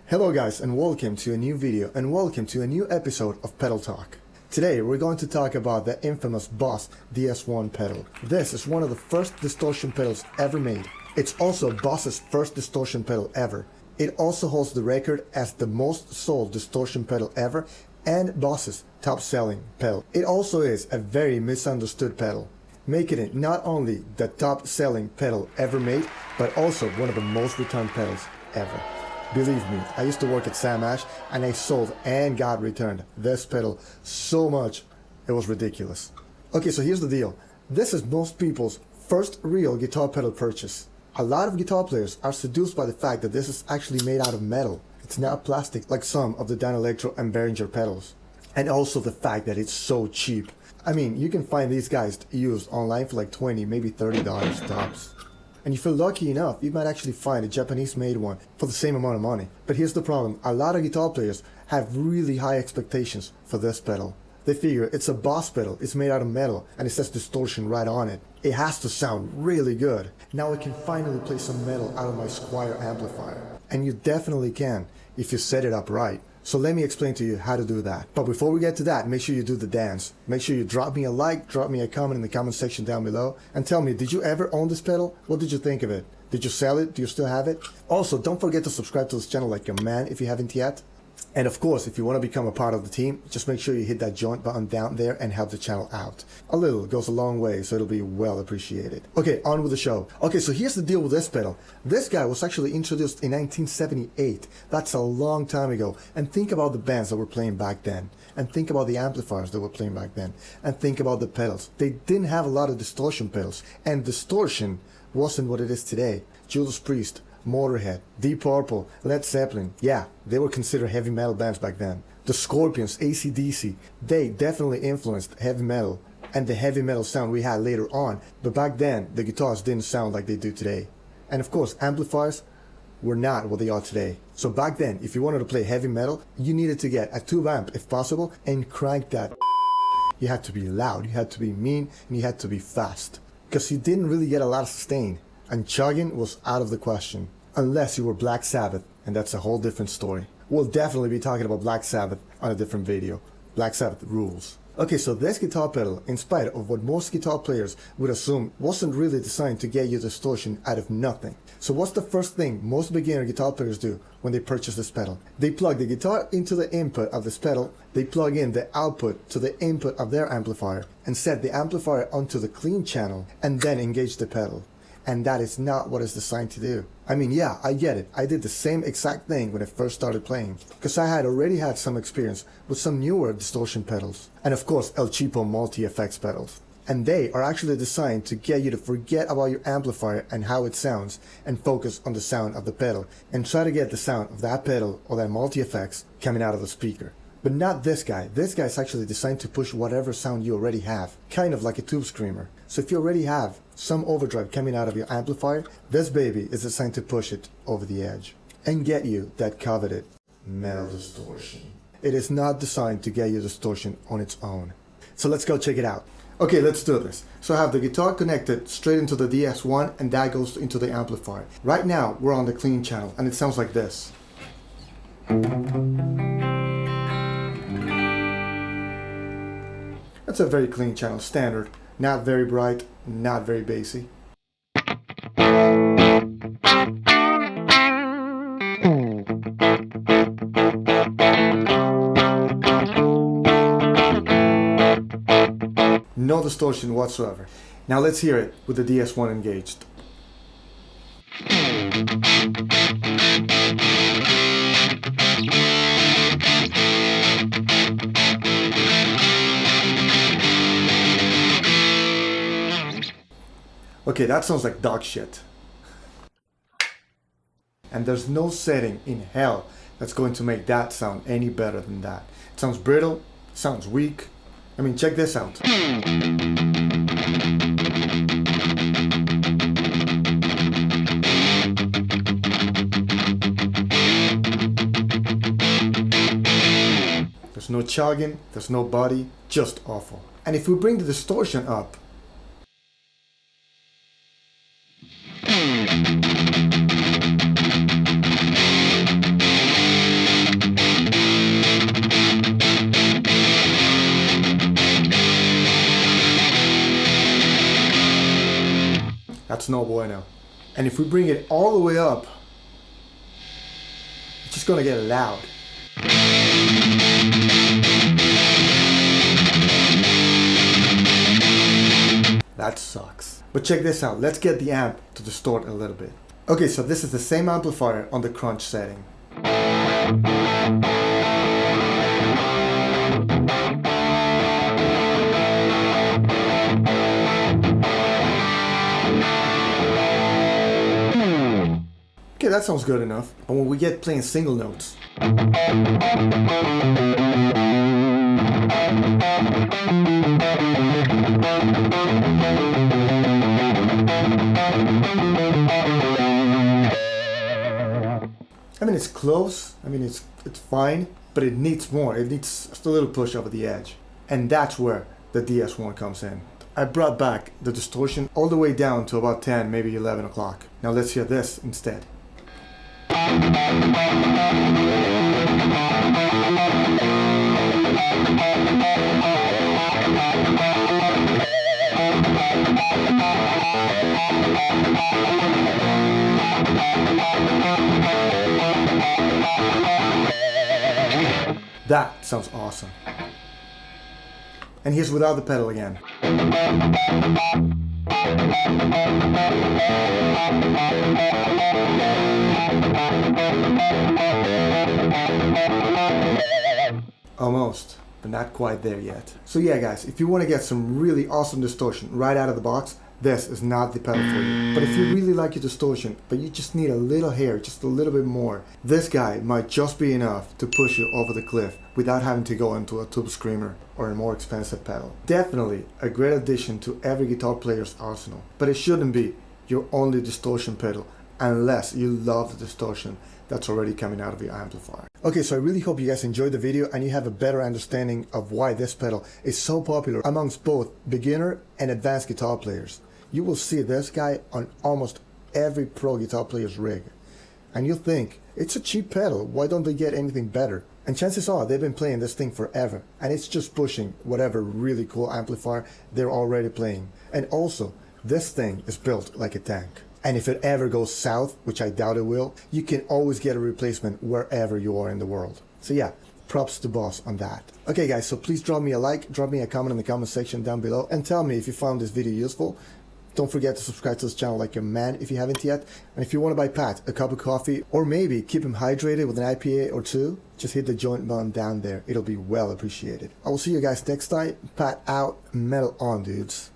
Hello guys, and welcome to a new video and welcome to a new episode of Pedal Talk. Today we're going to talk about the infamous Boss DS-1 pedal. This is one of the first distortion pedals ever made. It's also Boss's first distortion pedal ever. It also holds the record as the most sold distortion pedal ever and Boss's top selling pedal. It also is a very misunderstood pedal, making it not only the top selling pedal ever made, but also one of the most returned pedals ever. Believe me, I used to work at Sam Ash and I sold and got returned this pedal so much, it was ridiculous. Okay, so here's the deal. This is most people's first real guitar pedal purchase. A lot of guitar players are seduced by the fact that this is actually made out of metal. It's not plastic like some of the Danelectro and Behringer pedals. And also the fact that it's so cheap. I mean, you can find these guys used online for like $20, maybe $30 tops. And if you're lucky enough, you might actually find a Japanese-made one for the same amount of money. But here's the problem. A lot of guitar players have really high expectations for this pedal. They figure it's a Boss pedal, it's made out of metal, and it says distortion right on it. It has to sound really good. Now I can finally play some metal out of my Squier amplifier. And you definitely can, if you set it up right. So let me explain to you how to do that. But before we get to that, make sure you do the dance. Make sure you drop me a like, drop me a comment in the comment section down below, and tell me, did you ever own this pedal? What did you think of it? Did you sell it? Do you still have it? Also, don't forget to subscribe to this channel like a man if you haven't yet. And of course, if you want to become a part of the team, just make sure you hit that join button down there and help the channel out. A little goes a long way, so it'll be well appreciated. Okay, on with the show. Okay, so here's the deal with this pedal. This guy was actually introduced in 1978. That's a long time ago. And think about the bands that were playing back then. And think about the amplifiers that were playing back then. And think about the pedals. They didn't have a lot of distortion pedals. And distortion wasn't what it is today. Judas Priest, Motorhead, Deep Purple, Led Zeppelin, yeah, they were considered heavy metal bands back then. The Scorpions, AC/DC, they definitely influenced heavy metal and the heavy metal sound we had later on, but back then the guitars didn't sound like they do today. And of course, amplifiers were not what they are today. So back then, if you wanted to play heavy metal, you needed to get a tube amp if possible and crank that. You had to be loud, you had to be mean, and you had to be fast, because you didn't really get a lot of sustain, and chugging was out of the question. Unless you were Black Sabbath, and that's a whole different story. We'll definitely be talking about Black Sabbath on a different video. Black Sabbath rules. Okay, so this guitar pedal, in spite of what most guitar players would assume, wasn't really designed to get you distortion out of nothing. So what's the first thing most beginner guitar players do when they purchase this pedal? They plug the guitar into the input of this pedal, they plug in the output to the input of their amplifier, and set the amplifier onto the clean channel, and then engage the pedal. And that is not what it's designed to do. I mean, yeah, I get it. I did the same exact thing when I first started playing, because I had already had some experience with some newer distortion pedals. And of course, El Cheapo multi-effects pedals. And they are actually designed to get you to forget about your amplifier and how it sounds and focus on the sound of the pedal and try to get the sound of that pedal or that multi-effects coming out of the speaker. But not this guy. This guy is actually designed to push whatever sound you already have, kind of like a tube screamer. So if you already have some overdrive coming out of your amplifier, this baby is designed to push it over the edge and get you that coveted metal distortion. It is not designed to get you distortion on its own. So let's go check it out. Okay, let's do this. So I have the guitar connected straight into the DS1 and that goes into the amplifier. Right now we're on the clean channel and it sounds like this. That's a very clean channel, standard. Not very bright, not very bassy. No distortion whatsoever. Now let's hear it with the DS1 engaged. Okay, that sounds like dog shit. And there's no setting in hell that's going to make that sound any better than that. It sounds brittle, it sounds weak. I mean, check this out. There's no chugging, there's no body, just awful. And if we bring the distortion up, That's no bueno. And if we bring it all the way up, it's just gonna get loud. That sucks. But check this out, let's get the amp to distort a little bit. Okay, so this is the same amplifier on the crunch setting. Okay, that sounds good enough. But when we get playing single notes, I mean, it's close, I mean, it's fine, but it needs more. It needs just a little push over the edge. And that's where the DS-1 comes in. I brought back the distortion all the way down to about 10, maybe 11 o'clock. Now let's hear this instead. That sounds awesome. And here's without the pedal again. Almost, but not quite there yet. So yeah guys, if you want to get some really awesome distortion right out of the box, this is not the pedal for you. But if you really like your distortion, but you just need a little hair, just a little bit more, this guy might just be enough to push you over the cliff without having to go into a tube screamer or a more expensive pedal. Definitely a great addition to every guitar player's arsenal, but it shouldn't be your only distortion pedal unless you love the distortion that's already coming out of your amplifier. Okay, so I really hope you guys enjoyed the video and you have a better understanding of why this pedal is so popular amongst both beginner and advanced guitar players. You will see this guy on almost every pro guitar player's rig. And you'll think, it's a cheap pedal, why don't they get anything better? And chances are they've been playing this thing forever, and it's just pushing whatever really cool amplifier they're already playing. And also, this thing is built like a tank. And if it ever goes south, which I doubt it will, you can always get a replacement wherever you are in the world. So yeah, props to Boss on that. Okay guys, so please drop me a like, drop me a comment in the comment section down below, and tell me if you found this video useful. Don't forget to subscribe to this channel like a man if you haven't yet. And if you want to buy Pat a cup of coffee, or maybe keep him hydrated with an IPA or two, just hit the joint button down there. It'll be well appreciated. I will see you guys next time. Pat out, metal on, dudes.